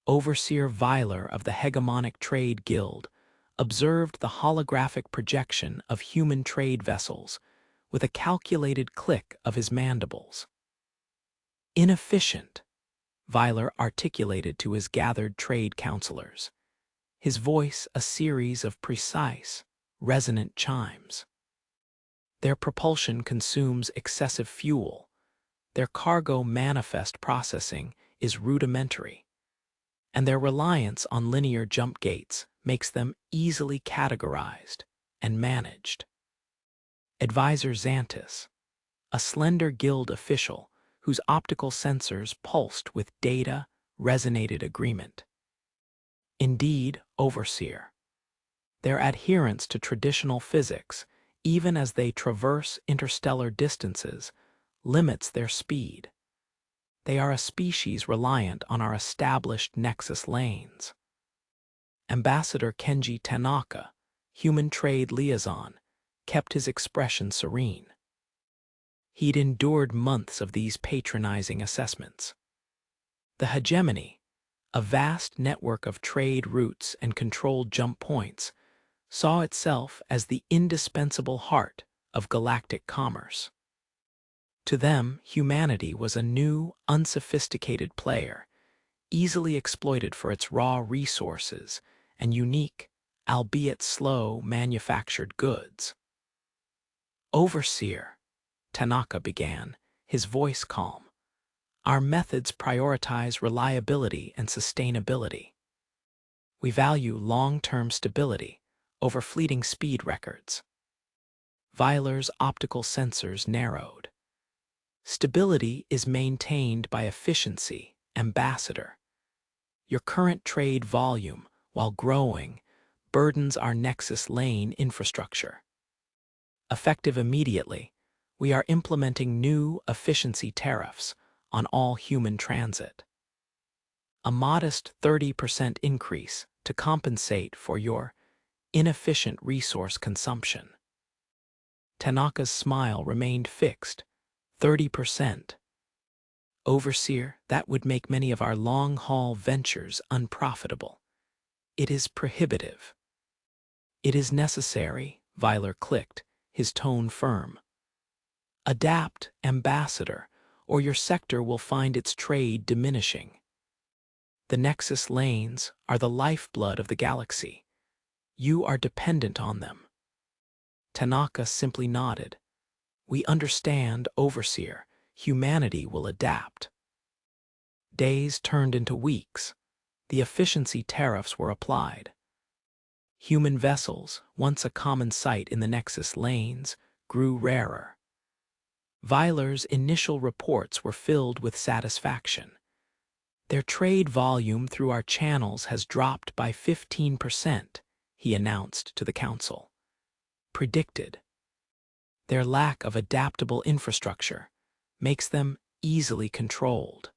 Overseer Weiler of the Hegemonic Trade Guild observed the holographic projection of human trade vessels with a calculated click of his mandibles. Inefficient, Weiler articulated to his gathered trade counselors, his voice a series of precise, resonant chimes. Their propulsion consumes excessive fuel. Their cargo manifest processing is rudimentary, and their reliance on linear jump gates makes them easily categorized and managed. Advisor Xantis, a slender guild official whose optical sensors pulsed with data, resonated agreement. Indeed, Overseer, their adherence to traditional physics, even as they traverse interstellar distances, limits their speed. They are a species reliant on our established nexus lanes. Ambassador Kenji Tanaka, human trade liaison, kept his expression serene. He'd endured months of these patronizing assessments. The hegemony, a vast network of trade routes and controlled jump points, saw itself as the indispensable heart of galactic commerce. To them, humanity was a new, unsophisticated player, easily exploited for its raw resources and unique, albeit slow, manufactured goods. Overseer, Tanaka began, his voice calm. Our methods prioritize reliability and sustainability. We value long-term stability over fleeting speed records. Weiler's optical sensors narrowed. Stability is maintained by efficiency, Ambassador. Your current trade volume, while growing, burdens our Nexus lane infrastructure. Effective immediately, we are implementing new efficiency tariffs on all human transit. A modest 30% increase to compensate for your inefficient resource consumption. Tanaka's smile remained fixed. 30%. Overseer, that would make many of our long-haul ventures unprofitable. It is prohibitive. It is necessary, Weiler clicked, his tone firm. Adapt, Ambassador, or your sector will find its trade diminishing. The Nexus lanes are the lifeblood of the galaxy. You are dependent on them. Tanaka simply nodded. We understand, Overseer. Humanity will adapt. Days turned into weeks. The efficiency tariffs were applied. Human vessels, once a common sight in the Nexus lanes, grew rarer. Weiler's initial reports were filled with satisfaction. Their trade volume through our channels has dropped by 15%, he announced to the Council. Predicted. Their lack of adaptable infrastructure makes them easily controlled.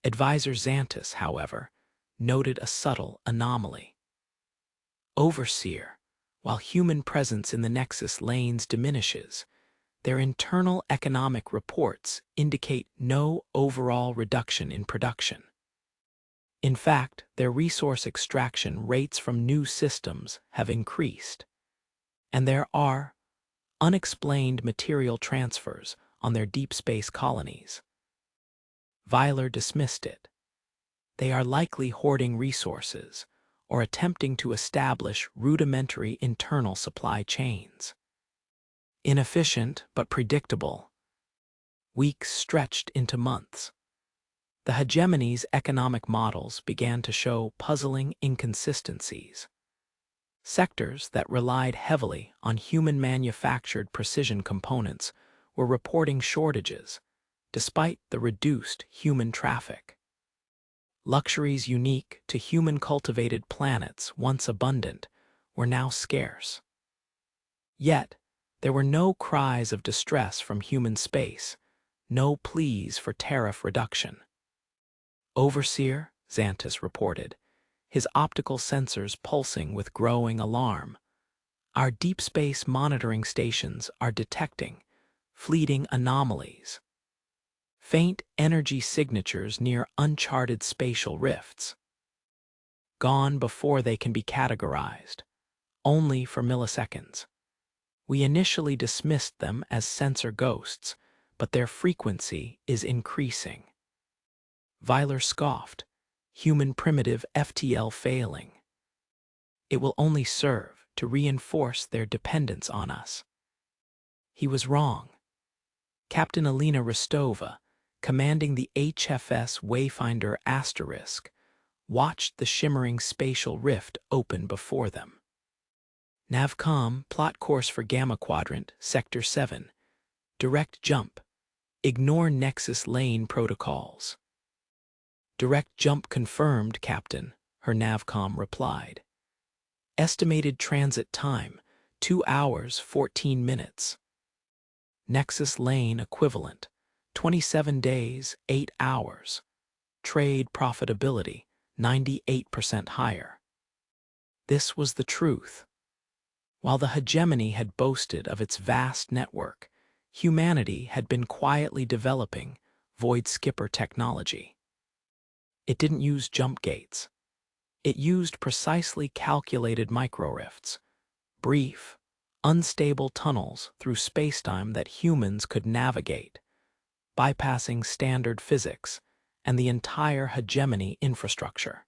Advisor Xantis, however, noted a subtle anomaly. Overseer, while human presence in the Nexus lanes diminishes, their internal economic reports indicate no overall reduction in production. In fact, their resource extraction rates from new systems have increased, and there are unexplained material transfers on their deep space colonies. Weiler dismissed it. They are likely hoarding resources or attempting to establish rudimentary internal supply chains. Inefficient but predictable. Weeks stretched into months. The hegemony's economic models began to show puzzling inconsistencies. Sectors that relied heavily on human-manufactured precision components were reporting shortages, despite the reduced human traffic. Luxuries unique to human-cultivated planets once abundant were now scarce. Yet, there were no cries of distress from human space, no pleas for tariff reduction. Overseer, Xantis reported, his optical sensors pulsing with growing alarm. Our deep space monitoring stations are detecting fleeting anomalies. faint energy signatures near uncharted spatial rifts, gone before they can be categorized, only for milliseconds. We initially dismissed them as sensor ghosts, but their frequency is increasing. Weiler scoffed, human primitive FTL failing. It will only serve to reinforce their dependence on us. He was wrong. Captain Alina Rostova, commanding the HFS Wayfinder Asterisk, watched the shimmering spatial rift open before them. Navcom, plot course for Gamma Quadrant, Sector 7. Direct jump. Ignore Nexus lane protocols. Direct jump confirmed, Captain, her Navcom replied. Estimated transit time, 2 hours, 14 minutes. Nexus lane equivalent, 27 days, 8 hours. Trade profitability, 98% higher. This was the truth. While the hegemony had boasted of its vast network, humanity had been quietly developing void skipper technology. It didn't use jump gates. It used precisely calculated microrifts, brief, unstable tunnels through spacetime that humans could navigate, bypassing standard physics and the entire hegemony infrastructure.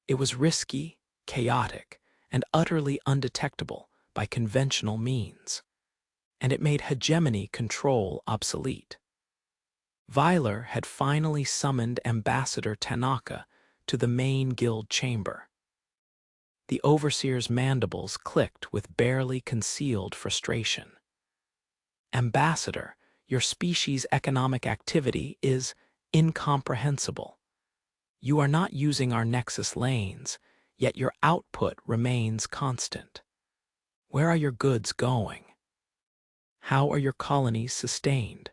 It was risky, chaotic, and utterly undetectable by conventional means, and it made hegemony control obsolete. Weiler had finally summoned Ambassador Tanaka to the main guild chamber. The overseer's mandibles clicked with barely concealed frustration. Ambassador, your species' economic activity is incomprehensible. You are not using our nexus lanes, yet your output remains constant. Where are your goods going? How are your colonies sustained?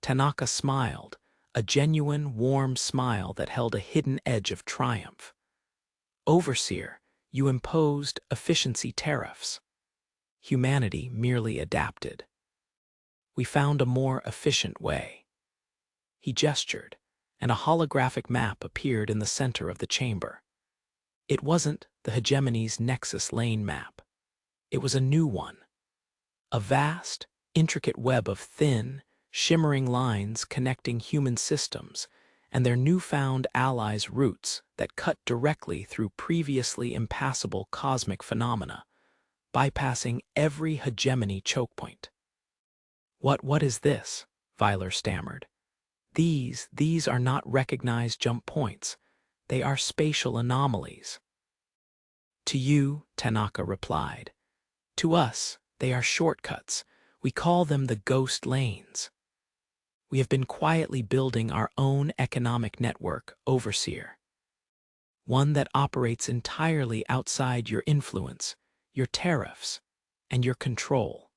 Tanaka smiled, a genuine, warm smile that held a hidden edge of triumph. Overseer, you imposed efficiency tariffs. Humanity merely adapted. We found a more efficient way. He gestured, and a holographic map appeared in the center of the chamber. It wasn't the hegemony's Nexus lane map. It was a new one. A vast, intricate web of thin, shimmering lines connecting human systems and their newfound allies' routes that cut directly through previously impassable cosmic phenomena, bypassing every hegemony chokepoint. What is this? Weiler stammered. These are not recognized jump points. They are spatial anomalies. To you, Tanaka replied. To us, they are shortcuts. We call them the ghost lanes. We have been quietly building our own economic network, Overseer. One that operates entirely outside your influence, your tariffs, and your control.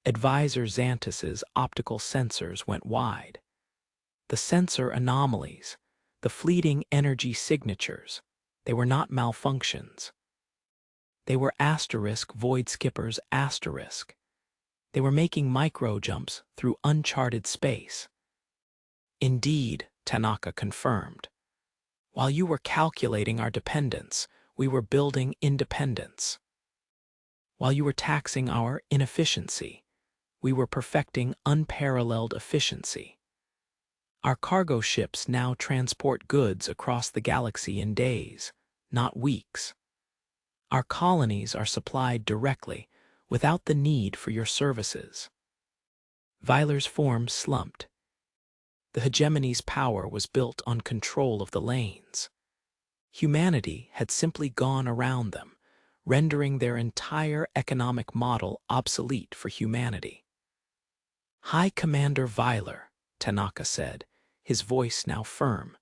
Advisor Xanthus's optical sensors went wide. The sensor anomalies, the fleeting energy signatures, they were not malfunctions. They were asterisk void skippers asterisk. They were making micro-jumps through uncharted space. Indeed, Tanaka confirmed. While you were calculating our dependence, we were building independence. While you were taxing our inefficiency, we were perfecting unparalleled efficiency. Our cargo ships now transport goods across the galaxy in days, not weeks. Our colonies are supplied directly, without the need for your services. Weiler's form slumped. The hegemony's power was built on control of the lanes. Humanity had simply gone around them, rendering their entire economic model obsolete for humanity. High Commander Weiler, Tanaka said, his voice now firm,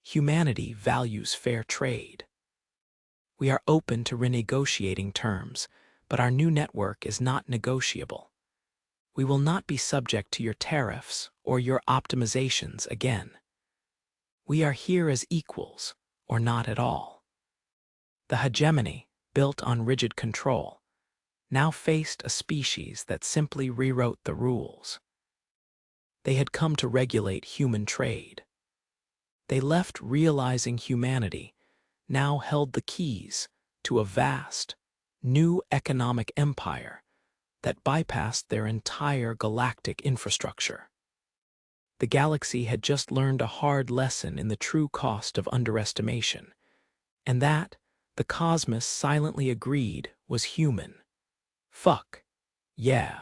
humanity values fair trade. We are open to renegotiating terms, but our new network is not negotiable. We will not be subject to your tariffs or your optimizations again. We are here as equals, or not at all. The hegemony, built on rigid control, now faced a species that simply rewrote the rules. They had come to regulate human trade. They left realizing humanity now held the keys to a vast, new economic empire that bypassed their entire galactic infrastructure. The galaxy had just learned a hard lesson in the true cost of underestimation, and that, the cosmos silently agreed, was human. Fuck. Yeah.